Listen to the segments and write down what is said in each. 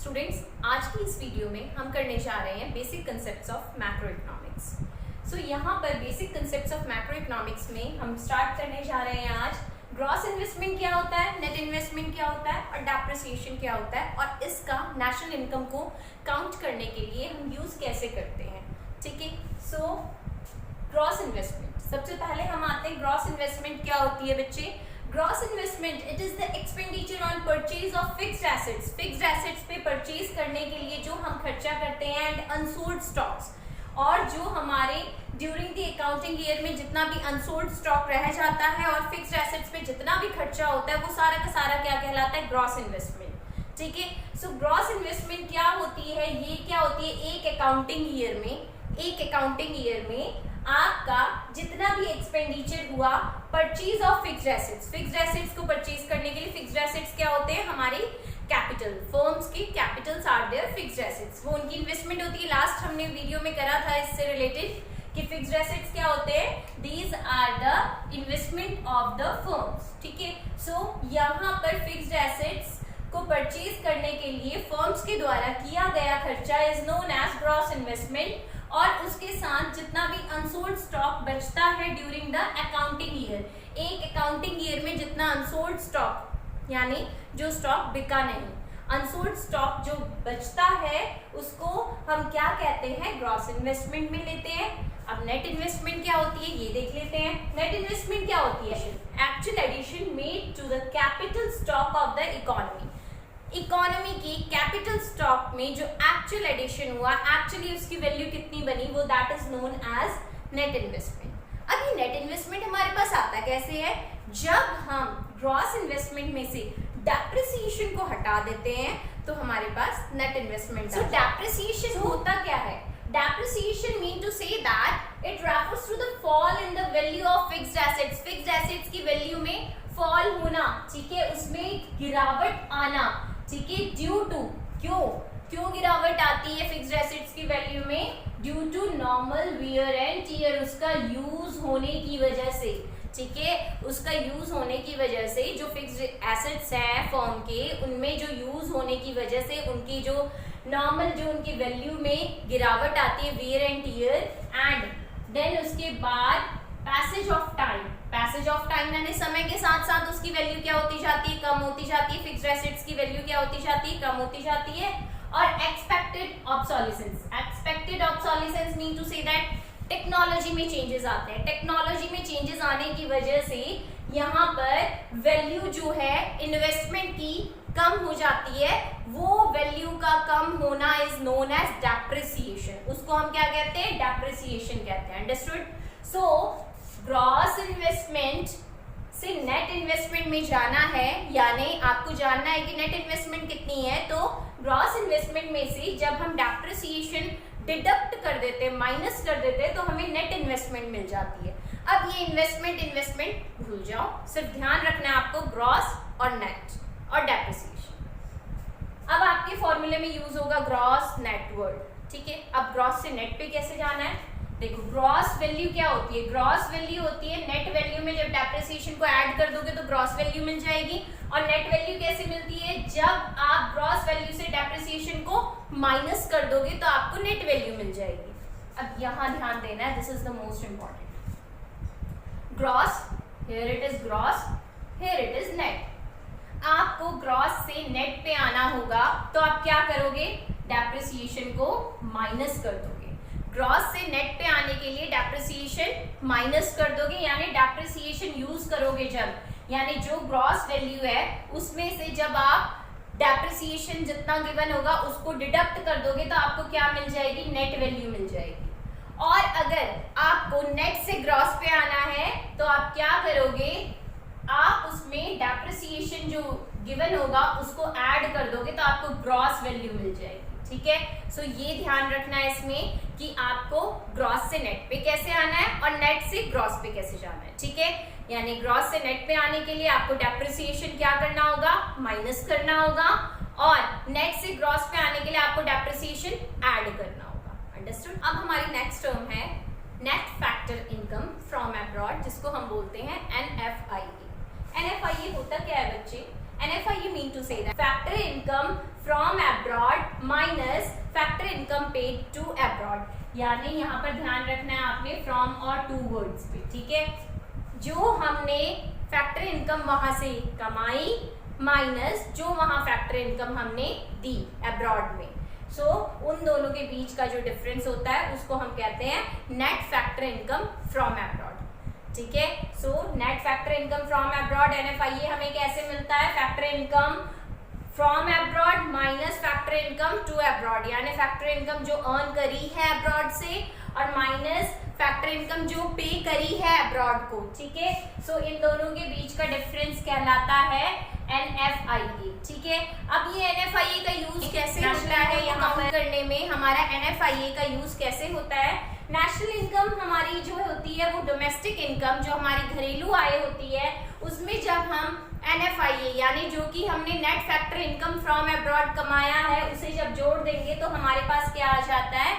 Students, आज की इस वीडियो में हम करने जा रहे हैं basic concepts of macro economics. So यहाँ पर basic concepts of macro economics में हम स्टार्ट करने जा रहे हैं आज ग्रॉस इन्वेस्टमेंट क्या होता है, नेट इन्वेस्टमेंट क्या होता है और डेप्रिसिएशन क्या होता है और इसका नेशनल इनकम को काउंट करने के लिए हम यूज कैसे करते हैं। ठीक है, सो ग्रॉस इन्वेस्टमेंट, सबसे पहले हम आते हैं ग्रॉस इन्वेस्टमेंट क्या होती है बच्चे। Gross investment it is the expenditure on purchase of fixed assets, fixed assets पे परचेज करने के लिए जो हम खर्चा करते हैं एंड अनसोल्ड स्टॉक्स, और जो हमारे ड्यूरिंग द अकाउंटिंग ईयर में जितना भी अनसोल्ड स्टॉक रह जाता है और फिक्स्ड एसेट्स पे जितना भी खर्चा होता है वो सारा का सारा क्या कहलाता है, ग्रॉस इन्वेस्टमेंट। ठीक है, सो ग्रॉस इन्वेस्टमेंट क्या होती है, ये क्या होती है, एक अकाउंटिंग ईयर में आपका जितना भी एक्सपेंडिचर हुआ purchase of fixed assets, fixed assets को परचेज करने के लिए, फिक्स्ड एसेट्स क्या होते हैं, हमारी कैपिटल, फर्म्स की capitals are their fixed assets, वो उनकी इन्वेस्टमेंट होती है। लास्ट हमने वीडियो में करा था इससे रिलेटेड कि फिक्स्ड एसेट्स क्या होते हैं, these are the investment of the firms. ठीक है, सो यहाँ पर फिक्स्ड एसेट्स को परचेज करने के लिए फर्म्स के द्वारा किया गया खर्चा is known as gross investment, और उसके साथ जितना भी अनसोल्ड स्टॉक बचता है ड्यूरिंग द अकाउंटिंग ईयर, एक अकाउंटिंग ईयर में जितना अनसोल्ड स्टॉक यानी जो स्टॉक बिका नहीं, अनसोल्ड स्टॉक जो बचता है उसको हम क्या कहते हैं, ग्रॉस इन्वेस्टमेंट में लेते हैं। अब नेट इन्वेस्टमेंट क्या होती है ये देख लेते हैं। नेट इन्वेस्टमेंट क्या होती है, actual addition made to the capital stock of the economy, economy की कैपिटल स्टॉक में जो एक्चुअल एडिशन हुआ, एक्चुअली उसकी वैल्यू कितनी बनी, वो that is known as net investment. अब ये नेट इन्वेस्टमेंट हमारे पास आता कैसे है, जब हम ग्रॉस इन्वेस्टमेंट में से डेप्रिसिएशन को हटा देते हैं तो हमारे पास नेट इन्वेस्टमेंट। सो डेप्रिसिएशन होता क्या है, depreciation mean to say that it refers to the fall in the value of fixed assets, fixed assets की वैल्यू में फॉल होना, ठीक है, उसमें गिरावट आना। ठीक है, ड्यू टू, क्यों गिरावट आती है फिक्स्ड एसेट्स की वैल्यू में, due to normal wear and tear, उसका यूज होने की वजह से। ठीक है, उसका यूज होने की वजह से जो फिक्स्ड एसेट्स हैं फर्म के, उनमें जो यूज होने की वजह से उनकी जो नॉर्मल जो उनकी वैल्यू में गिरावट आती है, wear and tear, and then उसके बाद पैसेज ऑफ टाइम यानी समय के साथ साथ उसकी वैल्यू क्या होती जाती है, कम होती जाती है, फिक्स्ड एसेट्स की वैल्यू क्या होती जाती है, कम होती जाती है। और expected obsolescence mean to say that technology में चेंजेस आते हैं, टेक्नोलॉजी में चेंजेस आने की वजह से यहाँ पर वैल्यू जो है इन्वेस्टमेंट की कम हो जाती है, वो वैल्यू का कम होना इज नोन एज डेप्रिसिएशन, उसको हम क्या कहते हैं, डेप्रिसिएशन कहते हैं। अंडरस्टूड। सो ग्रॉस इन्वेस्टमेंट से नेट इन्वेस्टमेंट में जाना है, यानी आपको जानना है कि नेट इन्वेस्टमेंट कितनी है, तो ग्रॉस इन्वेस्टमेंट में से जब हम डेप्रिसिएशन डिडक्ट कर देते हैं, माइनस कर देते हैं, तो हमें नेट इन्वेस्टमेंट मिल जाती है। अब ये इन्वेस्टमेंट भूल जाओ, सिर्फ ध्यान रखना है आपको ग्रॉस और नेट और डेप्रिसिएशन। अब आपके फॉर्मूले में यूज होगा ग्रॉस नेट वर्ड। ठीक है, अब ग्रॉस से नेट पे कैसे जाना है, देखो ग्रॉस वैल्यू क्या होती है, ग्रॉस वैल्यू होती है नेट वैल्यू में जब डेप्रिसिएशन को ऐड कर दोगे तो ग्रॉस वैल्यू मिल जाएगी। और नेट वैल्यू कैसे मिलती है, जब आप ग्रॉस वैल्यू से डेप्रिसिएशन को माइनस कर दोगे तो आपको नेट वैल्यू मिल जाएगी। अब यहाँ ध्यान देना है, this is the most important. Gross, here it is gross, here it is net. आपको ग्रॉस से नेट पे आना होगा तो आप क्या करोगे, डेप्रिसिएशन को माइनस कर दोगे। ग्रॉस से नेट पे आने के लिए डेप्रिसिएशन माइनस कर दोगे, यानी डेप्रिसिएशन यूज करोगे जब, यानी जो ग्रॉस वैल्यू है उसमें से जब आप डेप्रिसिएशन जितना गिवन होगा उसको डिडक्ट कर दोगे तो आपको क्या मिल जाएगी, नेट वैल्यू मिल जाएगी। और अगर आपको नेट से ग्रॉस पे आना है तो आप क्या करोगे, आप उसमें डेप्रिसिएशन जो गिवन होगा उसको ऐड कर दोगे तो आपको ग्रॉस वैल्यू मिल जाएगी। ठीक है, सो ये ध्यान रखना है इसमें कि आपको ग्रॉस से नेट पे कैसे आना है और नेट से ग्रॉस पे कैसे जाना है। ठीक है, यानी ग्रॉस से नेट पे आने के लिए आपको डेप्रिसिएशन क्या करना होगा, माइनस करना होगा, और नेट से ग्रॉस पे आने के लिए आपको डेप्रिसिएशन ऐड करना होगा। अंडरस्टूड। अब हमारी नेक्स्ट टर्म है net factor income from abroad, जिसको हम बोलते हैं NFIE। NFIE होता क्या है बच्चे, NFIE mean to say that factor income from abroad paid to abroad, यानी यहाँ पर ध्यान रखना है आपने फ्रॉम और टू वर्ड्स पे, ठीक है। जो हमने फैक्टर इनकम वहां से कमाई माइनस जो वहां फैक्टर इनकम हमने दी अब्रॉड में, सो उन दोनों के बीच का जो डिफरेंस होता है उसको हम कहते हैं net factor income from abroad, ठीक है। So net factor income from abroad NFIA हमें कैसे मिलता है, factor income from abroad minus factor income to abroad, यानी फैक्टर इनकम जो अर्न करी है अब्रॉड से और माइनस फैक्टर इनकम जो पे करी है अब्रॉड को, ठीक है। सो इन दोनों के बीच का डिफरेंस कहलाता है NFIA, ठीक है। अब ये NFIA का यूज कैसे होता है यहाँ पर करने में, हमारा NFIA का यूज कैसे होता है, नेशनल इनकम हमारी जो होती है वो डोमेस्टिक इनकम जो हमारी घरेलू आय होती है उसमें जब हम NFIA यानी जो कि हमने net factor income from abroad कमाया है उसे जब जोड़ देंगे तो हमारे पास क्या आ जाता है,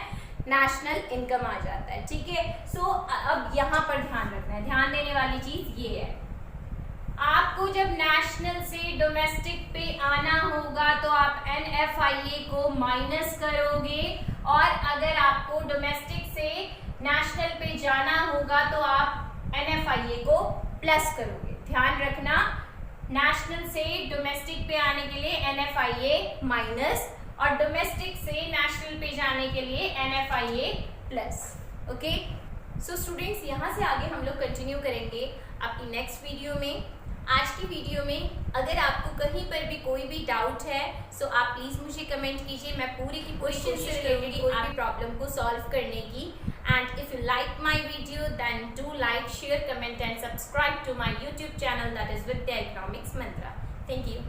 नेशनल इनकम आ जाता है, ठीक है। सो अब यहाँ पर ध्यान रखना है, ध्यान देने वाली चीज ये है, आपको जब नेशनल से डोमेस्टिक पे आना होगा तो आप NFIA को माइनस करोगे और अगर आपको डोमेस्टिक से नेशनल पे जाना होगा तो आप NFIA को प्लस करोगे। ध्यान रखना, नेशनल से डोमेस्टिक पे आने के लिए NFIA माइनस और डोमेस्टिक से नेशनल पे जाने के लिए NFIA plus, okay. So students यहाँ से आगे हम लोग कंटिन्यू करेंगे आपकी नेक्स्ट वीडियो में। आज की वीडियो में अगर आपको कहीं पर भी कोई भी डाउट है सो आप प्लीज़ मुझे कमेंट कीजिए, मैं पूरी की पूरी कोशिश करूँगी आपकी प्रॉब्लम को सॉल्व करने की। And if you like my video then do like, share, comment and subscribe to my YouTube channel that is Vidya economics Mantra. Thank you.